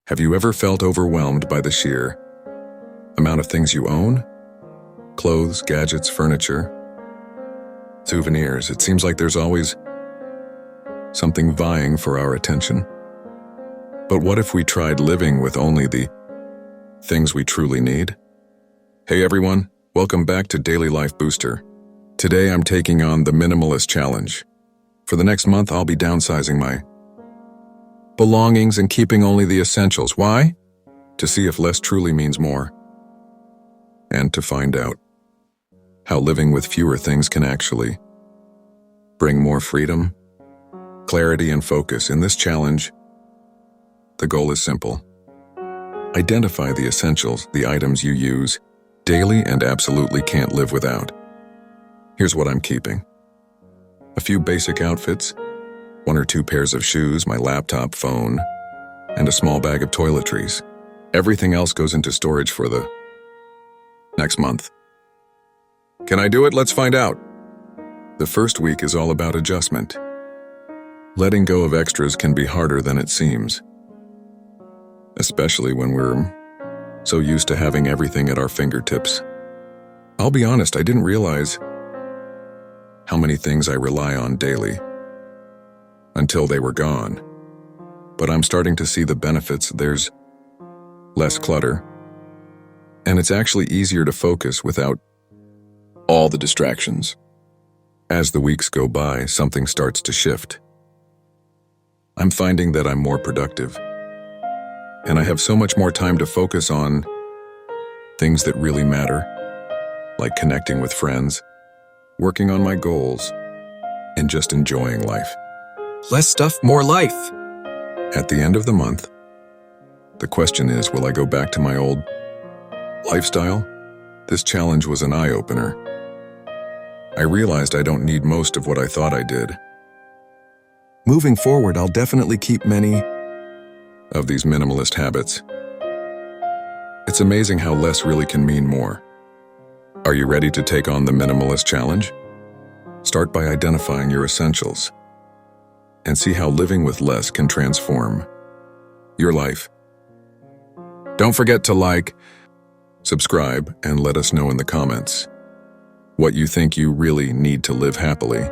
Have you ever felt overwhelmed by the sheer amount of things you own? Clothes, gadgets, furniture, souvenirs. It seems like there's always something vying for our attention. But what if we tried living with only the things we truly need? Hey everyone, welcome back to Daily Life Booster. Today I'm taking on the Minimalist Challenge. For the next month, I'll be downsizing my belongings and keeping only the essentials. Why? To see if less truly means more. And to find out how living with fewer things can actually bring more freedom, clarity, and focus. In this challenge, the goal is simple. Identify the essentials, the items you use daily and absolutely can't live without. Here's what I'm keeping. A few basic outfits, 1 or 2 pairs of shoes, my laptop, phone, and a small bag of toiletries. Everything else goes into storage for the next month. Can I do it? Let's find out. The first week is all about adjustment. Letting go of extras can be harder than it seems, especially when we're so used to having everything at our fingertips. I'll be honest, I didn't realize how many things I rely on daily until they were gone. But I'm starting to see the benefits. There's less clutter, and it's actually easier to focus without all the distractions. As the weeks go by, something starts to shift. I'm finding that I'm more productive, and I have so much more time to focus on things that really matter, like connecting with friends, working on my goals, and just enjoying life. Less stuff, more life. At the end of the month, the question is, will I go back to my old lifestyle? This challenge was an eye-opener. I realized I don't need most of what I thought I did. Moving forward, I'll definitely keep many of these minimalist habits. It's amazing how less really can mean more. Are you ready to take on the Minimalist Challenge? Start by identifying your essentials and see how living with less can transform your life. Don't forget to like, subscribe, and let us know in the comments what you think you really need to live happily.